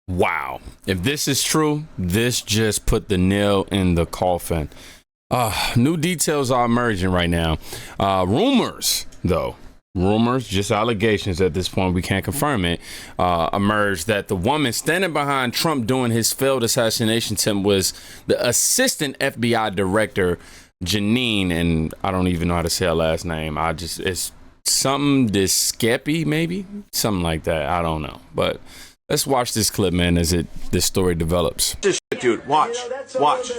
Wow. If this is true, this just put the nail in the coffin. New details are emerging right now. Rumors, though. Rumors, just allegations at this point, we can't confirm it, emerged that the woman standing behind Trump during his failed assassination attempt was the assistant FBI director, Janine, and I don't even know how to say her last name. It's something Diskepi, maybe? Something like that. I don't know. But let's watch this clip, man, as this story develops. This shit, dude. Watch. Watch.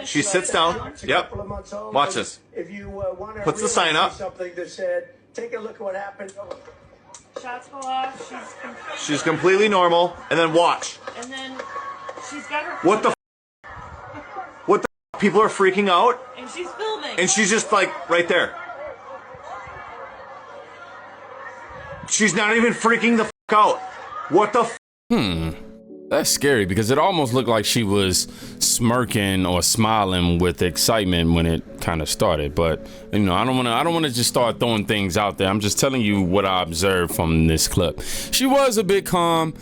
She sits down. Yep. Watch this. Puts the sign up. Take a look at what happened. Shots go off. She's completely normal. And then watch. And then she's got her. What the? What the? People are freaking out. And she's filming. And she's just like right there. She's not even freaking the out. What the? That's scary because it almost looked like she was smirking or smiling with excitement when it kind of started. But I don't want to just start throwing things out there. I'm just telling you what I observed from this clip. She was a bit calm.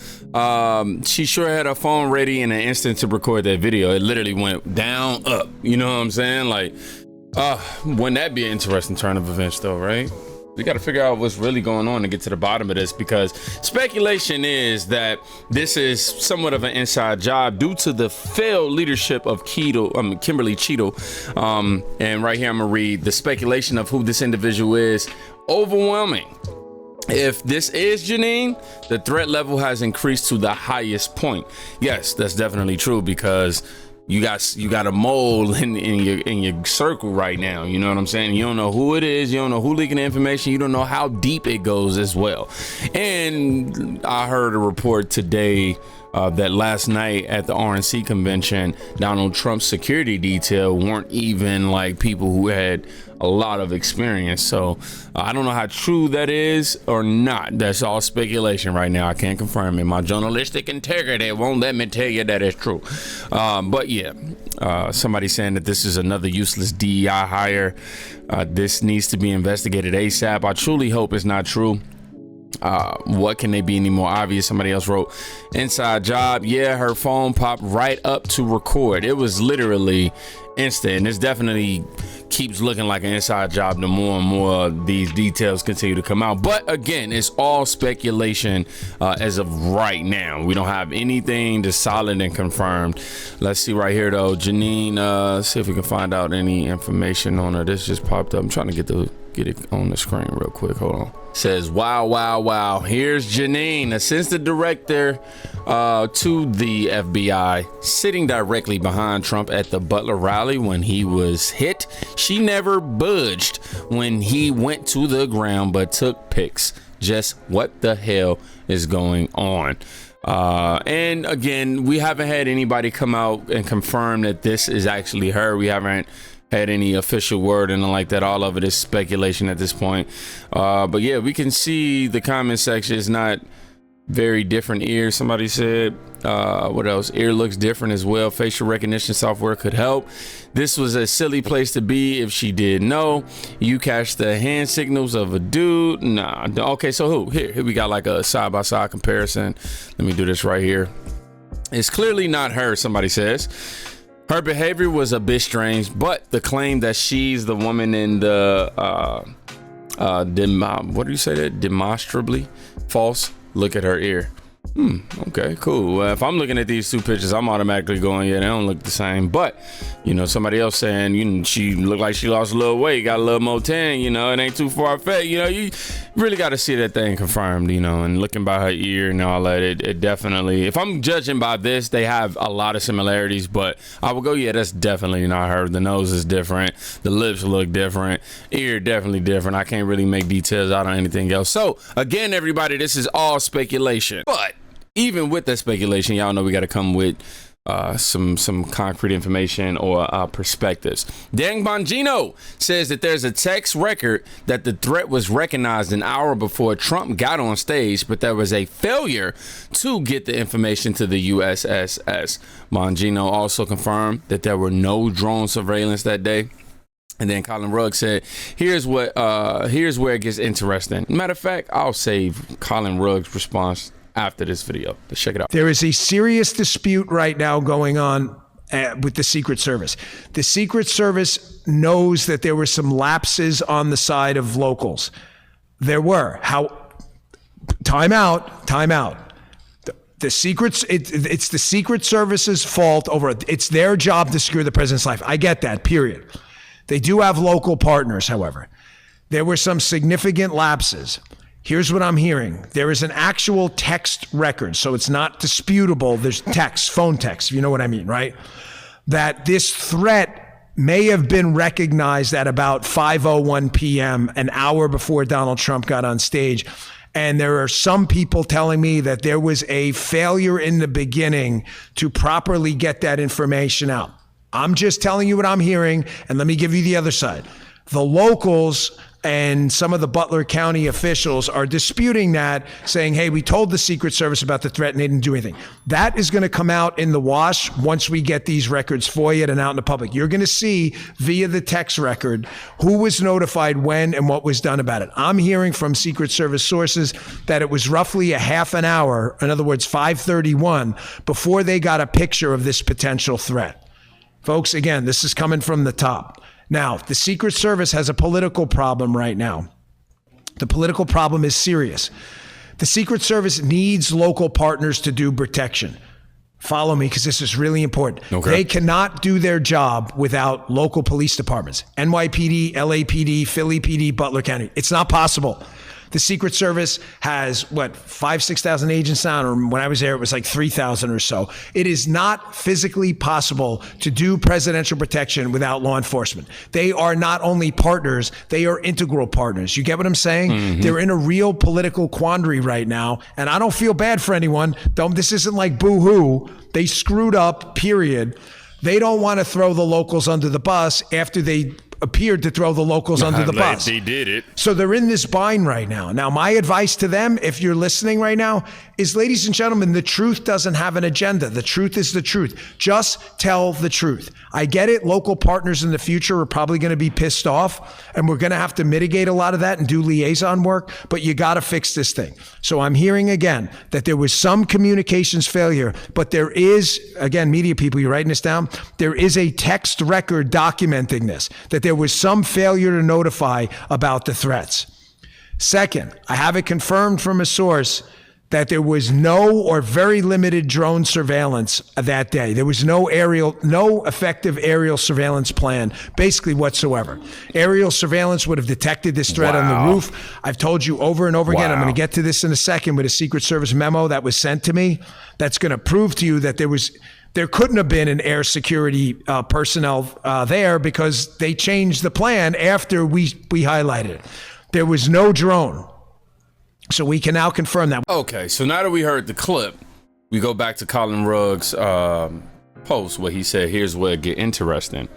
She sure had her phone ready in an instant to record that video. It literally went down, up. You know what I'm saying? Like, wouldn't that be an interesting turn of events, though, right? We got to figure out what's really going on to get to the bottom of this, because speculation is that this is somewhat of an inside job due to the failed leadership of Kimberly Cheeto. And right here, I'm going to read the speculation of who this individual is. Overwhelming. If this is Janine, the threat level has increased to the highest point. Yes, that's definitely true, because you got a mole in your circle right now. You know what I'm saying? You don't know who it is. You don't know who leaking the information. You don't know how deep it goes as well. And I heard a report today that last night at the RNC convention, Donald Trump's security detail weren't even like people who had a lot of experience. So I don't know how true that is or not. That's all speculation right now. I can't confirm it. My journalistic integrity won't let me tell you that it's true. But yeah, somebody saying that this is another useless DEI hire. This needs to be investigated ASAP. I truly hope it's not true. What can they be any more obvious? Somebody else wrote, inside job. Yeah, her phone popped right up to record. It was literally instant, and this definitely keeps looking like an inside job the more and more these details continue to come out. But again, it's all speculation as of right now. We don't have anything that's solid and confirmed. Let's see right here though, Janine, see if we can find out any information on her. This just popped up. I'm trying to get it on the screen real quick. Hold on. Says, wow. Here's Janine, assistant director to the FBI, sitting directly behind Trump at the Butler rally when he was hit. She never budged when he went to the ground, but took pics. Just what the hell is going on? And again, we haven't had anybody come out and confirm that this is actually her. We haven't had any official word and like that. All of it is speculation at this point. But yeah, we can see the comment section is not very different ear. Somebody said, what else? Ear looks different as well. Facial recognition software could help. This was a silly place to be if she did know. You catch the hand signals of a dude. Nah. Okay, so who? Here we got like a side-by-side comparison. Let me do this right here. It's clearly not her, somebody says. Her behavior was a bit strange, but the claim that she's the woman in the what do you say that? Demonstrably false. Look at her ear. Okay, cool. Well, if I'm looking at these two pictures, I'm automatically going, yeah, they don't look the same. But, somebody else saying, she looked like she lost a little weight, got a little more tan, it ain't too far fetched. You really got to see that thing confirmed, and looking by her ear and all that, it definitely, if I'm judging by this, they have a lot of similarities, but I would go, yeah, that's definitely not her. The nose is different. The lips look different. Ear definitely different. I can't really make details out on anything else. So again, everybody, this is all speculation, but even with that speculation, y'all know we got to come with some concrete information or perspectives. Dan Bongino says that there's a text record that the threat was recognized an hour before Trump got on stage, but there was a failure to get the information to the USSS. Bongino also confirmed that there were no drone surveillance that day. And then Colin Rugg said, here's where it gets interesting. Matter of fact, I'll save Colin Rugg's response after this video. Let's check it out. There is a serious dispute right now going on with the Secret Service. The Secret Service knows that there were some lapses on the side of locals. There were. Time out. The secrets, it's the Secret Service's fault it's their job to secure the president's life. I get that, period. They do have local partners, however. There were some significant lapses. Here's what I'm hearing. There is an actual text record, so it's not disputable. There's text, phone text, if you know what I mean, right? That this threat may have been recognized at about 5:01 p.m., an hour before Donald Trump got on stage. And there are some people telling me that there was a failure in the beginning to properly get that information out. I'm just telling you what I'm hearing, and let me give you the other side. The locals and some of the Butler County officials are disputing that, saying, hey, we told the Secret Service about the threat and they didn't do anything. That is going to come out in the wash once we get these records FOIA'd and out in the public. You're going to see via the text record who was notified when and what was done about it. I'm hearing from Secret Service sources that it was roughly a half an hour, in other words, 5:31, before they got a picture of this potential threat. Folks, again, this is coming from the top. Now, the Secret Service has a political problem right now. The political problem is serious. The Secret Service needs local partners to do protection. Follow me, because this is really important. Okay. They cannot do their job without local police departments. NYPD, LAPD, Philly PD, Butler County. It's not possible. The Secret Service has, 6,000 agents now, or when I was there, it was like 3,000 or so. It is not physically possible to do presidential protection without law enforcement. They are not only partners, they are integral partners. You get what I'm saying? Mm-hmm. They're in a real political quandary right now, and I don't feel bad for anyone. This isn't like boo-hoo. They screwed up, period. They don't want to throw the locals under the bus after they appeared to throw the locals under the bus. They did it. So they're in this bind right now. Now, my advice to them, if you're listening right now, is, ladies and gentlemen, the truth doesn't have an agenda. The truth is the truth. Just tell the truth. I get it. Local partners in the future are probably going to be pissed off, and we're going to have to mitigate a lot of that and do liaison work, but you got to fix this thing. So I'm hearing again that there was some communications failure, but there is, again, media people, you're writing this down, there is a text record documenting this, that there was some failure to notify about the threats. Second, I have it confirmed from a source that there was no or very limited drone surveillance that day. There was no effective aerial surveillance plan, basically whatsoever. Aerial surveillance would have detected this threat on the roof. I've told you over and over again, I'm going to get to this in a second, with a Secret Service memo that was sent to me that's going to prove to you that there couldn't have been an air security personnel there, because they changed the plan after we highlighted it. There was no drone. So we can now confirm that. Okay, so now that we heard the clip, we go back to Colin Rugg's post where he said, here's where it gets interesting.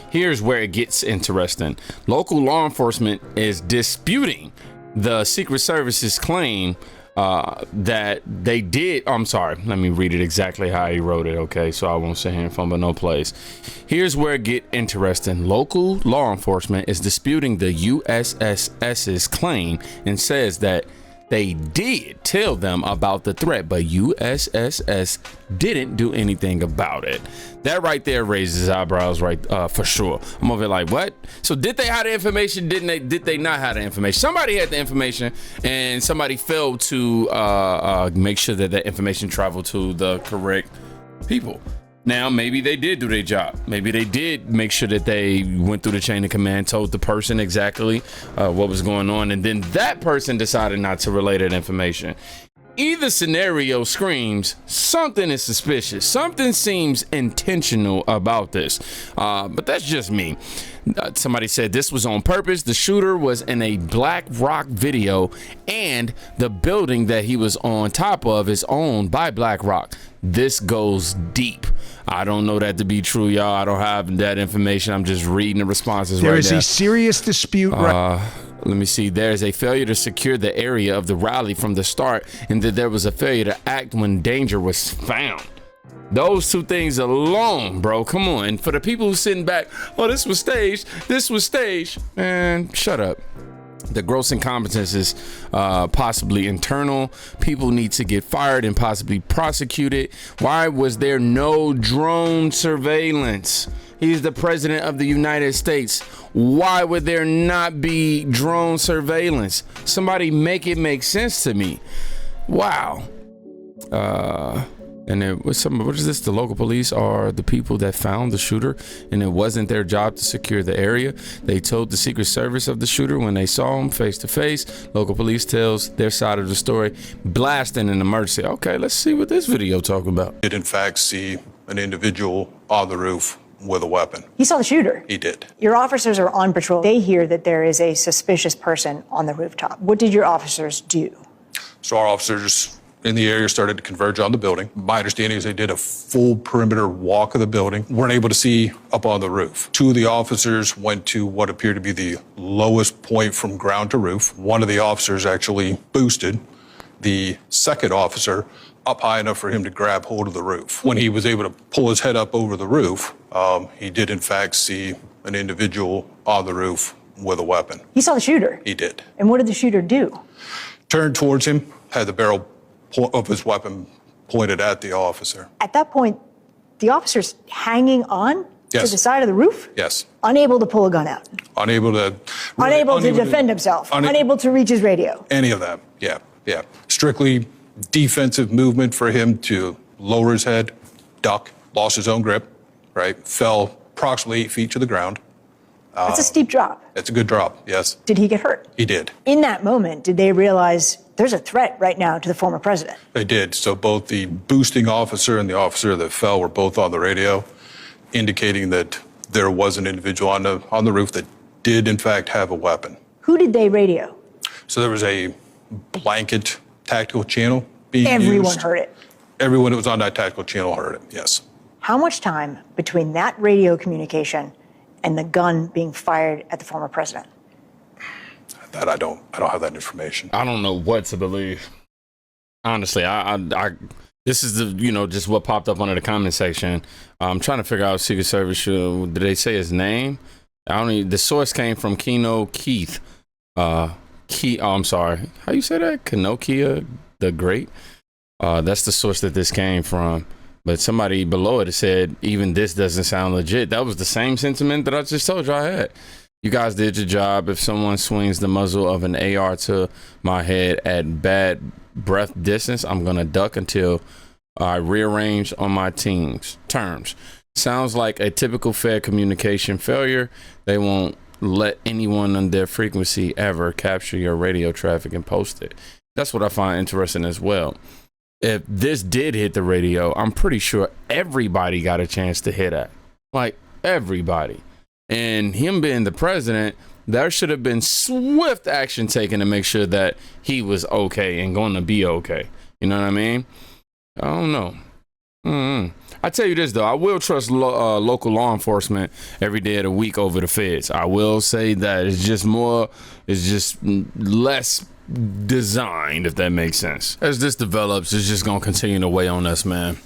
Here's where it gets interesting. Local law enforcement is disputing the Secret Service's claim that they did. I'm sorry, let me read it exactly how he wrote it, okay, so I won't sit here and fumble no place. Here's where it get interesting. Local law enforcement is disputing the USSS's claim and says that they did tell them about the threat, but USSS didn't do anything about it. That right there raises eyebrows, right? For sure. I'm over here like, what? So did they have the information? Did they not have the information? Somebody had the information, and somebody failed to make sure that that information traveled to the correct people. Now, maybe they did do their job. Maybe they did make sure that they went through the chain of command, told the person exactly what was going on, and then that person decided not to relay that information. Either scenario screams something is suspicious. Something seems intentional about this. But that's just me. Somebody said this was on purpose. The shooter was in a Black Rock video, and the building that he was on top of is owned by Black Rock. This goes deep. I don't know that to be true, y'all. I don't have that information. I'm just reading the responses right now. There is a serious dispute. Let me see. There's a failure to secure the area of the rally from the start, and that there was a failure to act when danger was found. Those two things alone, bro. Come on. For the people who sitting back, oh, this was staged. Man, shut up. The gross incompetence is possibly internal. People need to get fired and possibly prosecuted. Why was there no drone surveillance? He's the president of the United States. Why would there not be drone surveillance? Somebody make it make sense to me. Wow. And it was what is this? The local police are the people that found the shooter, and it wasn't their job to secure the area. They told the Secret Service of the shooter when they saw him face to face. Local police tells their side of the story, blasting an emergency. Okay, let's see what this video talking about. Did in fact see an individual on the roof with a weapon. He saw the shooter? He did. Your officers are on patrol. They hear that there is a suspicious person on the rooftop. What did your officers do? So our officers in the area started to converge on the building. My understanding is they did a full perimeter walk of the building. Weren't able to see up on the roof. Two of the officers went to what appeared to be the lowest point from ground to roof. One of the officers actually boosted the second officer up high enough for him to grab hold of the roof. When he was able to pull his head up over the roof, he did in fact see an individual on the roof with a weapon. He saw the shooter? He did. And what did the shooter do? Turned towards him, had the barrel of his weapon pointed at the officer. At that point, the officer's hanging on to the side of the roof? Yes. Unable to pull a gun out? Unable to defend himself? Unable to reach his radio? Any of that, yeah. Strictly defensive movement for him to lower his head, duck, lost his own grip, right? Fell approximately 8 feet to the ground. That's a steep drop. It's a good drop, yes. Did he get hurt? He did. In that moment, did they realize there's a threat right now to the former president? They did. So both the boosting officer and the officer that fell were both on the radio, indicating that there was an individual on the roof that did in fact have a weapon. Who did they radio? So there was a blanket tactical channel being used. Everyone heard it. Everyone that was on that tactical channel heard it, yes. How much time between that radio communication and the gun being fired at the former president? That I don't have that information. I don't know what to believe. Honestly, I this is the just what popped up under the comment section. I'm trying to figure out Secret Service. Did they say his name? The source came from Keno Keith. I'm sorry. How you say that? Kenokia the Great. That's the source that this came from. But somebody below it said even this doesn't sound legit. That was the same sentiment that I just told you I had. You guys did your job. If someone swings the muzzle of an AR to my head at bad breath distance, I'm going to duck until I rearrange on my terms. Sounds like a typical fair communication failure. They won't let anyone on their frequency ever capture your radio traffic and post it. That's what I find interesting as well. If this did hit the radio, I'm pretty sure everybody got a chance to hit it. Like everybody. And him being the president, there should have been swift action taken to make sure that he was okay and going to be okay. You know what I mean? I don't know. I tell you this, though. I will trust local law enforcement every day of the week over the feds. I will say that it's just less designed, if that makes sense. As this develops, it's just going to continue to weigh on us, man.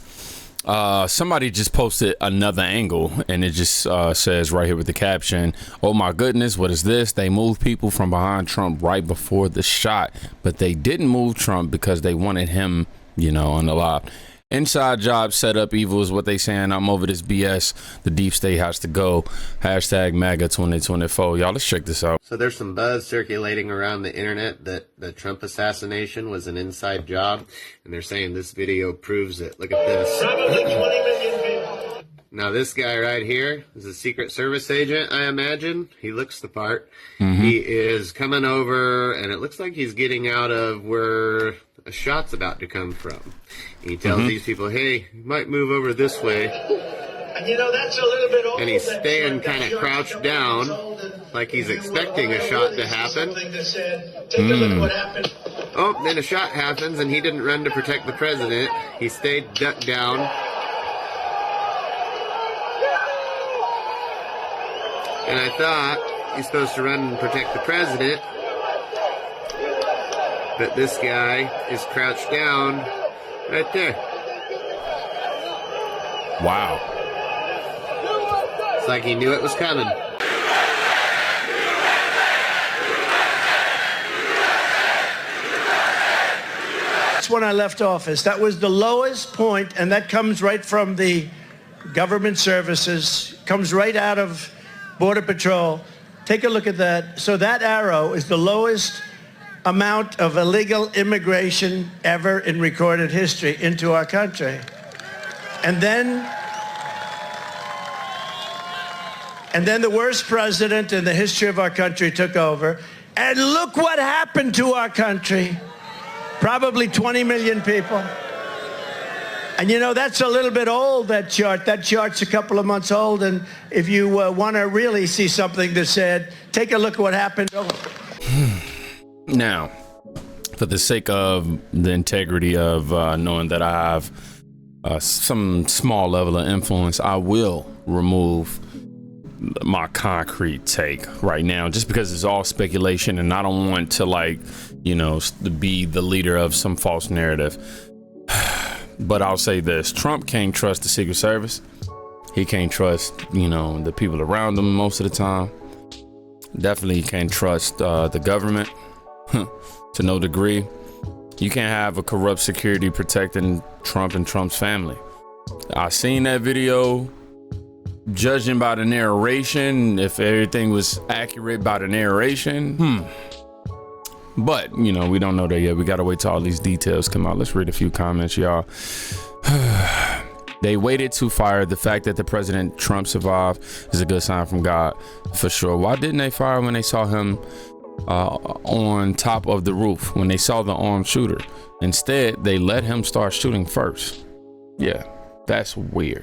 Somebody just posted another angle, and it just says right here with the caption, "Oh my goodness, what is this? They moved people from behind Trump right before the shot, but they didn't move Trump because they wanted him, unalive. Inside job set up evil is what they saying. I'm over this BS. The deep state has to go. Hashtag MAGA 2024. Y'all, let's check this out." So there's some buzz circulating around the internet that the Trump assassination was an inside job, and they're saying this video proves it. Look at this. Now this guy right here is a Secret Service agent, I imagine. He looks the part. He is coming over, and it looks like he's getting out of where a shot's about to come from. He tells these people, "Hey, you might move over this way." That's a little bit old. And he's staying kind of crouched down, like he's expecting a shot to happen. Take a look at what happened. Oh, then a shot happens, and he didn't run to protect the president. He stayed ducked down. And I thought he's supposed to run and protect the president. But this guy is crouched down right there. Wow. It's like he knew it was coming. That's when I left office. That was the lowest point, and that comes right from the government services, comes right out of Border Patrol. Take a look at that. So that arrow is the lowest amount of illegal immigration ever in recorded history into our country. And then the worst president in the history of our country took over. And look what happened to our country. Probably 20 million people. And you know, that's a little bit old, that chart. That chart's a couple of months old. And if you want to really see something that's said, take a look at what happened. Now, for the sake of the integrity of knowing that I have some small level of influence, I will remove my concrete take right now, just because it's all speculation and I don't want to, like, you know, be the leader of some false narrative. But I'll say this: Trump can't trust the Secret Service. He can't trust, you know, the people around him most of the time. Definitely can't trust the government to no degree. You can't have a corrupt security protecting Trump and Trump's family. I seen that video. Judging by the narration, if everything was accurate by the narration, but you know, we don't know that yet. We gotta wait till all these details come out. Let's read a few comments, y'all. They waited to fire. The fact that the President Trump survived is a good sign from God, for sure. Why didn't they fire when they saw him on top of the roof, when they saw the armed shooter? Instead, they let him start shooting first. Yeah, that's weird.